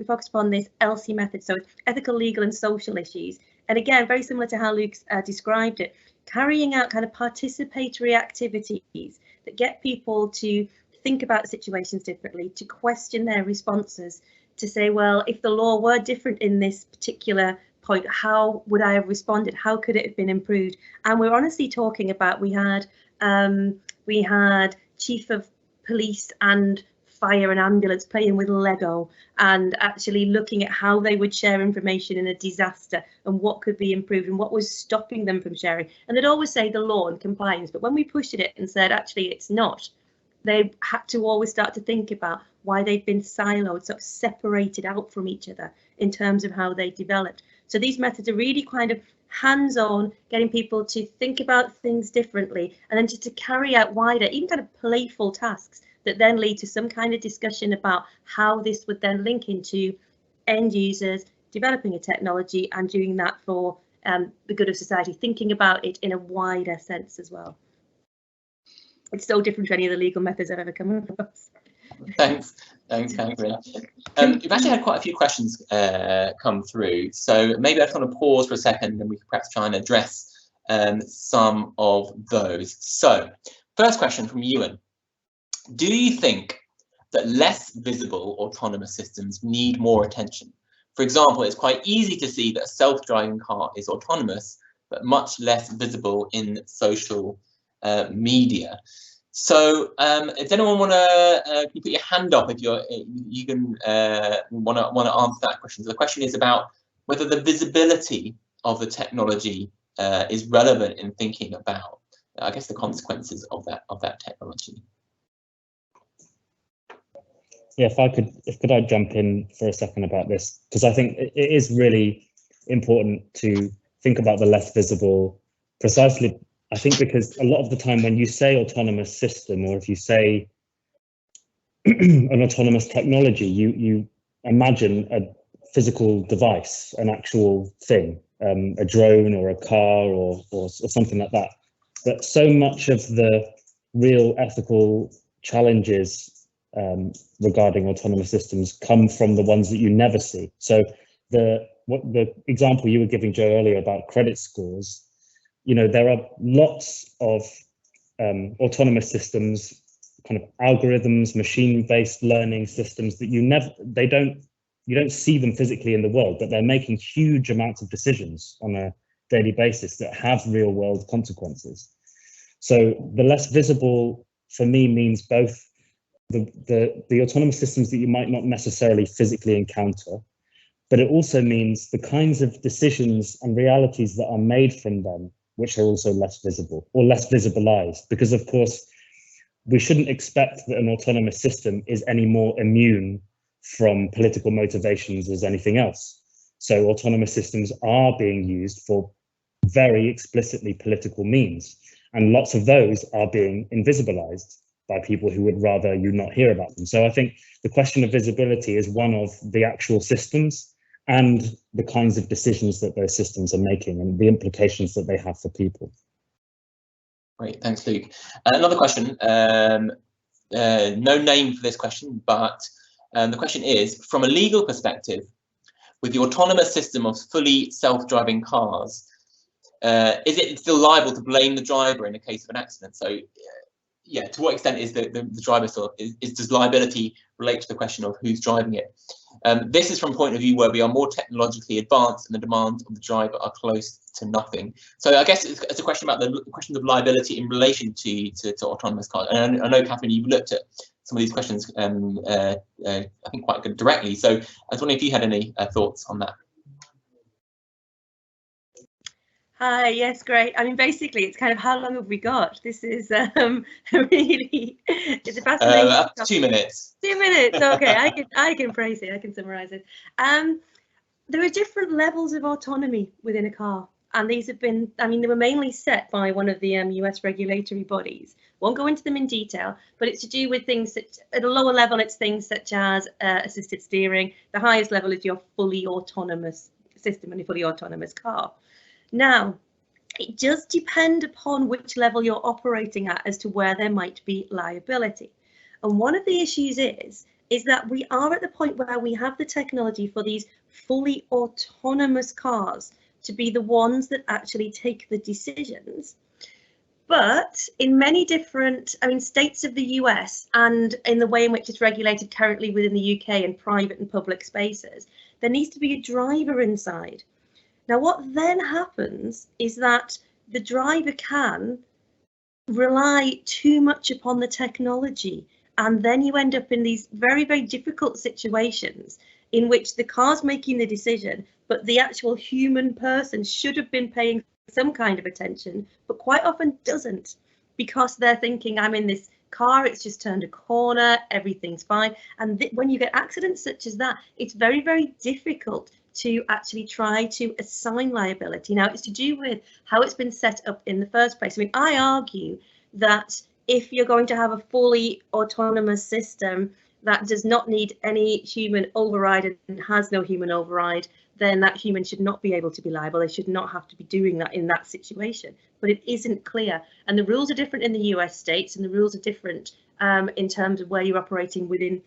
this ELSI method, so ethical, legal and social issues. And again, very similar to how Luke's described it, carrying out kind of participatory activities that get people to think about situations differently, to question their responses, to say, well, if the law were different in this particular point, how would I have responded? How could it have been improved? And we're honestly talking about, we had chief of police and fire and ambulance playing with Lego and actually looking at how they would share information in a disaster and what could be improved and what was stopping them from sharing. And they'd always say the law and compliance, but when we pushed it and said actually it's not, they had to always start to think about why they'd been siloed, sort of separated out from each other in terms of how they developed. So these methods are really kind of hands-on, getting people to think about things differently, and then just to carry out wider, even kind of playful tasks that then lead to some kind of discussion about how this would then link into end users developing a technology and doing that for the good of society, thinking about it in a wider sense as well. It's so different to any of the legal methods I've ever come across. Thanks, Catherine. We've actually had quite a few questions come through, so maybe I just want to pause for a second and we can perhaps try and address some of those. So, first question from Ewan. Do you think that less visible autonomous systems need more attention? For example, it's quite easy to see that a self-driving car is autonomous, but much less visible in social media. So, does anyone want to can you put your hand up if you can want to answer that question? So the question is about whether the visibility of the technology is relevant in thinking about, I guess, the consequences of that technology. Yeah, could I jump in for a second about this, because I think it is really important to think about the less visible, precisely, I think, because a lot of the time when you say autonomous system, or if you say an autonomous technology, you imagine a physical device, an actual thing, a drone or a car or something like that. But so much of the real ethical challenges regarding autonomous systems come from the ones that you never see. So the example you were giving, Joe, earlier about credit scores, there are lots of autonomous systems, kind of algorithms, machine-based learning systems that you don't see them physically in the world, but they're making huge amounts of decisions on a daily basis that have real-world consequences. So the less visible for me means both the autonomous systems that you might not necessarily physically encounter, but it also means the kinds of decisions and realities that are made from them, which are also less visible or less visibilized, because of course we shouldn't expect that an autonomous system is any more immune from political motivations as anything else. So autonomous systems are being used for very explicitly political means. And lots of those are being invisibilized by people who would rather you not hear about them. So I think the question of visibility is one of the actual systems and the kinds of decisions that those systems are making and the implications that they have for people. Great, thanks, Luke. Another question, no name for this question, but the question is, from a legal perspective, with the autonomous system of fully self-driving cars, is it still liable to blame the driver in a case of an accident? So, yeah, to what extent is the driver still, does liability relate to the question of who's driving it? This is from a point of view where we are more technologically advanced and the demands of the driver are close to nothing. So I guess it's a question about the question of liability in relation to autonomous cars. And I know, Catherine, you've looked at some of these questions, I think, quite good directly. So I was wondering if you had any thoughts on that. Hi, yes, great. I mean, basically, it's kind of how long have we got? This is really, it's a fascinating up to 2 minutes. 2 minutes, okay, I can phrase it, I can summarize it. There are different levels of autonomy within a car, and these have been, I mean, they were mainly set by one of the US regulatory bodies. Won't go into them in detail, but it's to do with things that, at a lower level, it's things such as assisted steering. The highest level is your fully autonomous system and a fully autonomous car. Now, it does depend upon which level you're operating at as to where there might be liability. And one of the issues is that we are at the point where we have the technology for these fully autonomous cars to be the ones that actually take the decisions. But in many different, I mean, states of the US and in the way in which it's regulated currently within the UK in private and public spaces, there needs to be a driver inside. Now, what then happens is that the driver can rely too much upon the technology, and then you end up in these very, very difficult situations in which the car's making the decision, but the actual human person should have been paying some kind of attention, but quite often doesn't, because they're thinking, I'm in this car, it's just turned a corner, everything's fine. And when you get accidents such as that, it's very, very difficult to actually try to assign liability. Now, it's to do with how it's been set up in the first place. I mean, I argue that if you're going to have a fully autonomous system that does not need any human override and has no human override, then that human should not be able to be liable. They should not have to be doing that in that situation. But it isn't clear. And the rules are different in the US states, and the rules are different in terms of where you're operating within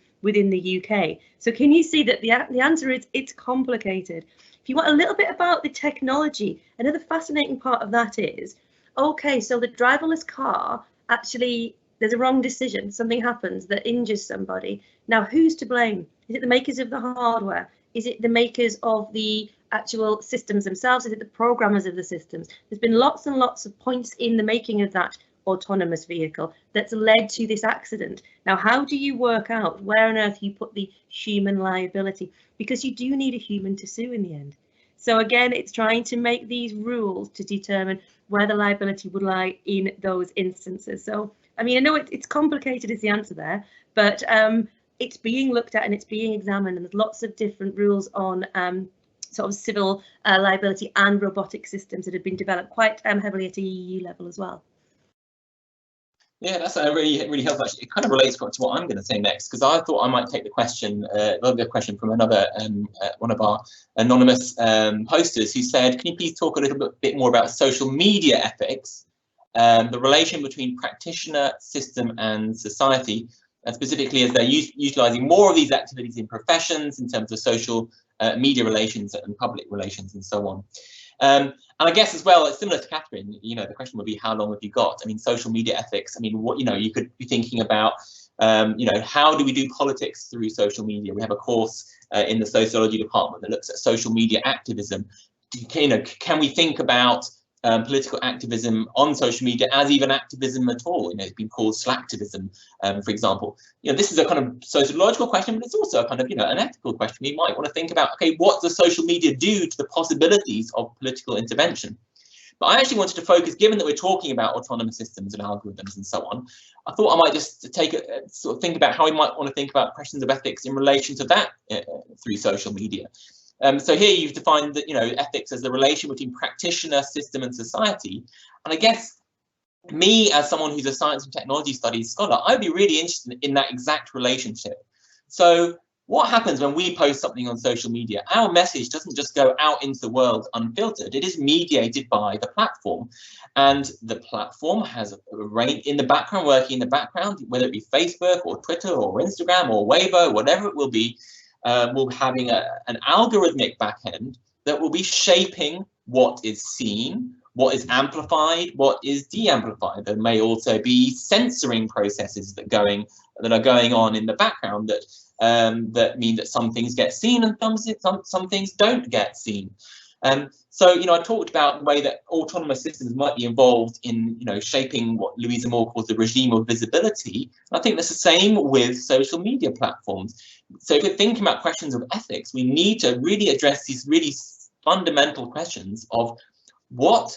the UK. So can you see that the answer is it's complicated? If you want a little bit about the technology, another fascinating part of that is, okay, so the driverless car, actually, there's a wrong decision, something happens that injures somebody. Now, who's to blame? Is it the makers of the hardware? Is it the makers of the actual systems themselves? Is it the programmers of the systems? There's been lots and lots of points in the making of that autonomous vehicle that's led to this accident. Now, how do you work out where on earth you put the human liability? Because you do need a human to sue in the end. So again, it's trying to make these rules to determine where the liability would lie in those instances. So, I mean, I know it's complicated is the answer there, but it's being looked at and it's being examined, and there's lots of different rules on sort of civil liability and robotic systems that have been developed quite heavily at the EU level as well. Yeah, that's really helpful. Actually, it kind of relates to what I'm going to say next, because I thought I might take the question, another question from another one of our anonymous posters, who said, "Can you please talk a little bit more about social media ethics, the relation between practitioner, system, and society, and specifically as they're utilising more of these activities in professions in terms of social media relations and public relations and so on." And I guess as well, it's similar to Catherine, you know, the question would be, how long have you got? I mean, social media ethics, I mean, what, you know, you could be thinking about, you know, how do we do politics through social media? We have a course in the sociology department that looks at social media activism. You know, can we think about political activism on social media as even activism at all? You know, it's been called slacktivism, for example. You know, this is a kind of sociological question, but it's also a kind of, you know, an ethical question. We might want to think about, okay, what does social media do to the possibilities of political intervention? But I actually wanted to focus, given that we're talking about autonomous systems and algorithms and so on, I thought I might just take a sort of think about how we might want to think about questions of ethics in relation to that through social media. So here you've defined that, ethics as the relation between practitioner, system, and society. And I guess me, as someone who's a science and technology studies scholar, I'd be really interested in that exact relationship. So what happens when we post something on social media? Our message doesn't just go out into the world unfiltered. It is mediated by the platform, and the platform has a range in the background, working in the background, whether it be Facebook or Twitter or Instagram or Weibo, whatever it will be, will having an algorithmic backend that will be shaping what is seen, what is amplified, what is de-amplified. There may also be censoring processes that are going on in the background that mean that some things get seen and some things don't get seen. So, I talked about the way that autonomous systems might be involved in, shaping what Louisa Moore calls the regime of visibility. And I think that's the same with social media platforms. So if we're thinking about questions of ethics, we need to really address these really fundamental questions of what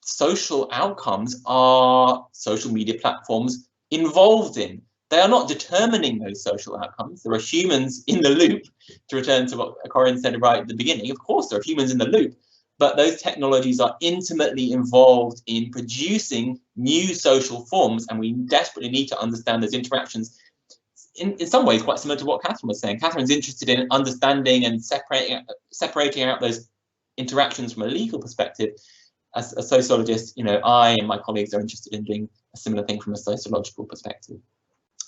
social outcomes are social media platforms involved in. They are not determining those social outcomes. There are humans in the loop, to return to what Corinne said right at the beginning. Of course, there are humans in the loop, but those technologies are intimately involved in producing new social forms, and we desperately need to understand those interactions. In some ways, quite similar to what Catherine was saying. Catherine's interested in understanding and separating out those interactions from a legal perspective. As a sociologist, I and my colleagues are interested in doing a similar thing from a sociological perspective.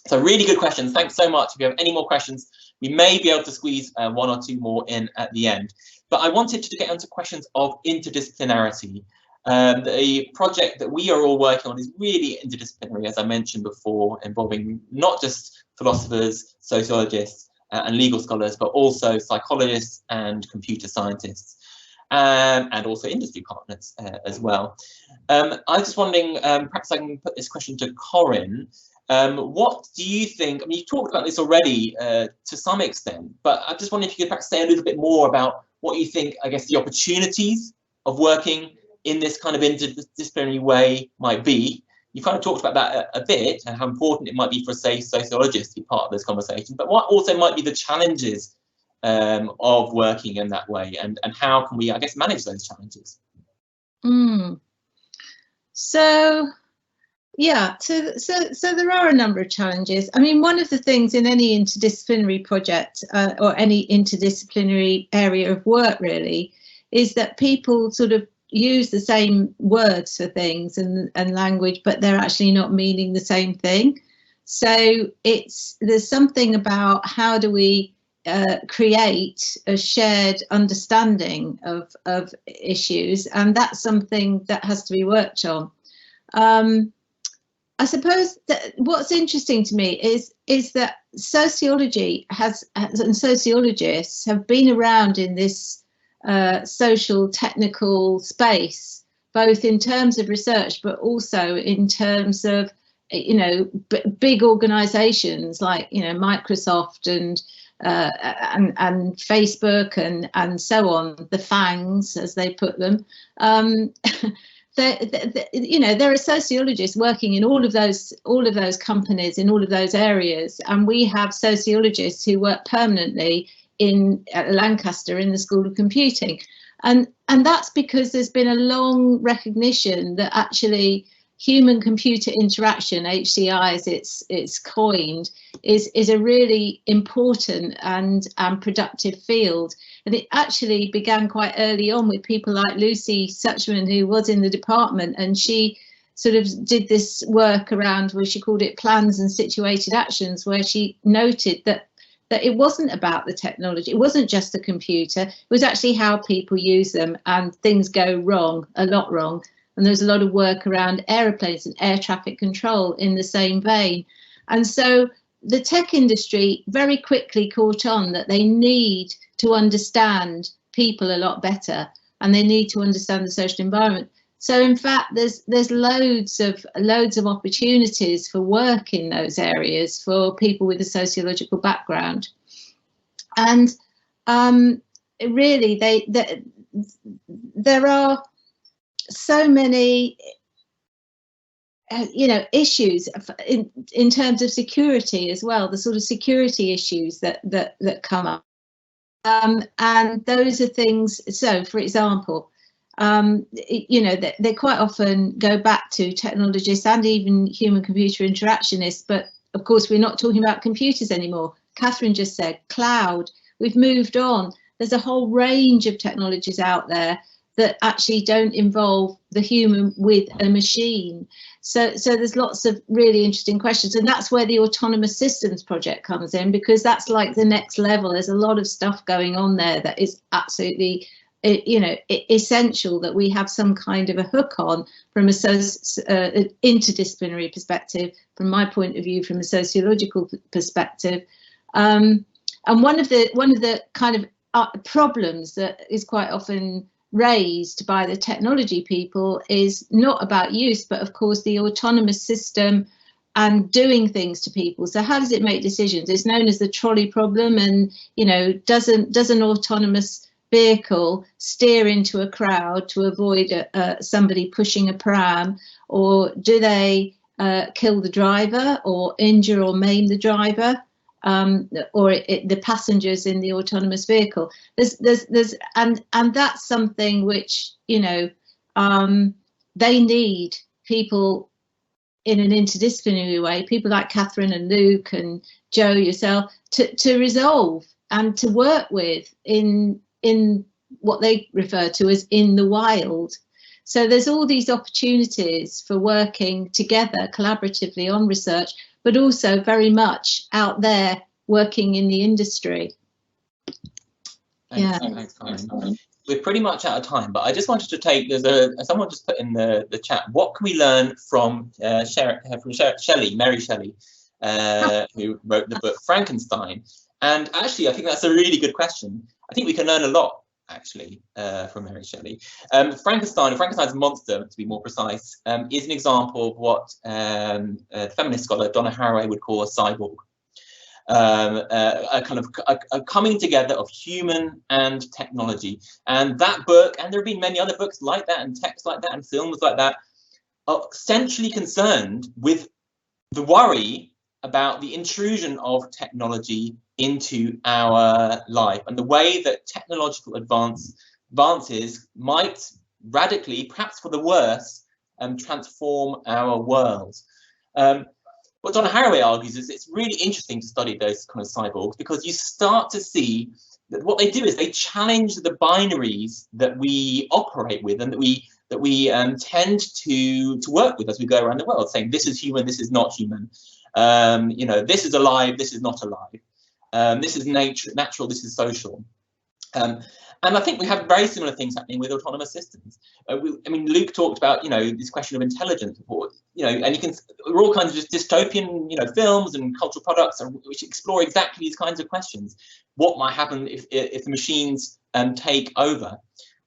So really good questions. Thanks so much. If you have any more questions, we may be able to squeeze one or two more in at the end. But I wanted to get into questions of interdisciplinarity. The project that we are all working on is really interdisciplinary, as I mentioned before, involving not just philosophers, sociologists, and legal scholars, but also psychologists and computer scientists, and also industry partners as well. I was just wondering, perhaps I can put this question to Corinne. What do you think? I mean, you talked about this already to some extent, but I just wondering if you could perhaps say a little bit more about what you think, I guess, the opportunities of working in this kind of interdisciplinary way might be. You kind of talked about that a bit, and how important it might be for, say, sociologists to be part of those conversations, but what also might be the challenges of working in that way, and how can we, I guess, manage those challenges? So there are a number of challenges. I mean, one of the things in any interdisciplinary project or any interdisciplinary area of work really is that people sort of use the same words for things and language, but they're actually not meaning the same thing. So there's something about how do we create a shared understanding of issues, and that's something that has to be worked on. I suppose that what's interesting to me is that sociology and sociologists have been around in this social technical space, both in terms of research, but also in terms of, big organizations like, Microsoft and Facebook and so on, the FANGs, as they put them. There are sociologists working in all of those companies, in all of those areas, and we have sociologists who work permanently at Lancaster in the School of Computing, and that's because there's been a long recognition that actually human-computer interaction, HCI as it's coined, is a really important and productive field. And it actually began quite early on with people like Lucy Suchman, who was in the department, and she sort of did this work around where she called it plans and situated actions, where she noted that it wasn't about the technology, it wasn't just the computer, it was actually how people use them, and things go wrong, a lot wrong. And there's a lot of work around aeroplanes and air traffic control in the same vein. And so the tech industry very quickly caught on that they need to understand people a lot better, and they need to understand the social environment. So in fact, there's loads of opportunities for work in those areas for people with a sociological background. And really, there are so many issues in terms of security as well, the sort of security issues that come up. And those are things, so for example, you know, they quite often go back to technologists and even human-computer interactionists, but of course we're not talking about computers anymore. Catherine just said cloud. We've moved on. There's a whole range of technologies out there that actually don't involve the human with a machine. So there's lots of really interesting questions, and that's where the Autonomous Systems project comes in, because that's like the next level. There's a lot of stuff going on there that is absolutely, you know, essential that we have some kind of a hook on from an interdisciplinary perspective, from my point of view, from a sociological perspective. And one of the kind of problems that is quite often raised by the technology people is not about use, but of course the autonomous system and doing things to people. So how does it make decisions? It's known as the trolley problem, and you know, does an autonomous vehicle steer into a crowd to avoid somebody pushing a pram, or do they kill the driver or injure or maim the driver? Or the passengers in the autonomous vehicle. And that's something which, you know, they need people in an interdisciplinary way, people like Catherine and Luke and Joe, yourself, to resolve and to work with in what they refer to as in the wild. So there's all these opportunities for working together collaboratively on research, but also very much out there working in the industry. Thanks, Colin. We're pretty much out of time, but I just wanted to take, someone just put in the chat, what can we learn from Shelley, Mary Shelley, who wrote the book Frankenstein? And actually, I think that's a really good question. I think we can learn a lot, actually, from Mary Shelley. Frankenstein's monster, to be more precise, is an example of what feminist scholar Donna Haraway would call a cyborg. A kind of a coming together of human and technology. And that book, and there have been many other books like that, and texts like that, and films like that, are essentially concerned with the worry about the intrusion of technology into our life and the way that technological advances might radically, perhaps for the worse, transform our world. What Donna Haraway argues is it's really interesting to study those kind of cyborgs, because you start to see that what they do is they challenge the binaries that we operate with and that we tend to work with as we go around the world, saying this is human, this is not human, you know, this is alive, this is not alive, this is natural, this is social. And I think we have very similar things happening with autonomous systems. I mean, Luke talked about, you know, this question of intelligence, you know, and there are all kinds of just dystopian, you know, films and cultural products which explore exactly these kinds of questions. What might happen if the machines take over?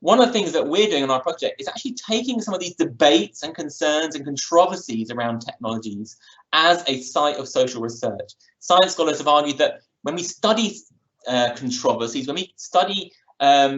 One of the things that we're doing on our project is actually taking some of these debates and concerns and controversies around technologies as a site of social research. Science scholars have argued that when we study controversies, when we study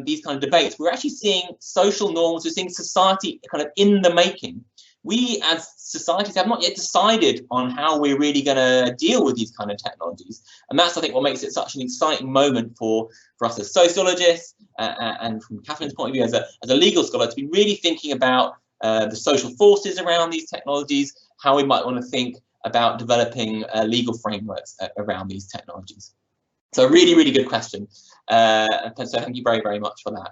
these kind of debates, we're actually seeing social norms, we're seeing society kind of in the making. We as societies have not yet decided on how we're really going to deal with these kind of technologies. And that's, I think, what makes it such an exciting moment for us as sociologists and from Catherine's point of view as a legal scholar, to be really thinking about the social forces around these technologies, how we might want to think about developing legal frameworks around these technologies. So a really, really good question. So thank you very, very much for that.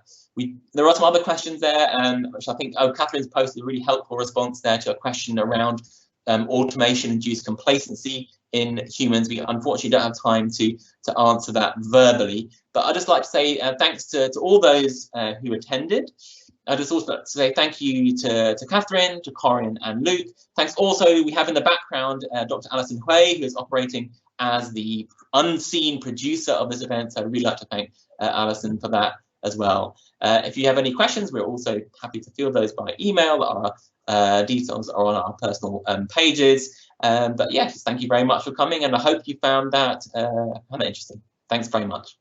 There are some other questions there, which I think, Catherine's posted a really helpful response there to a question around automation-induced complacency in humans. We unfortunately don't have time to answer that verbally, but I'd just like to say thanks to all those who attended. I'd just also like to say thank you to Catherine, to Corinne and Luke. Thanks also, we have in the background Dr. Alison Hui, who is operating as the unseen producer of this event. So I'd really like to thank Alison for that as well. If you have any questions, we're also happy to field those by email. Our details are on our personal pages. But yes, thank you very much for coming, and I hope you found that interesting. Thanks very much.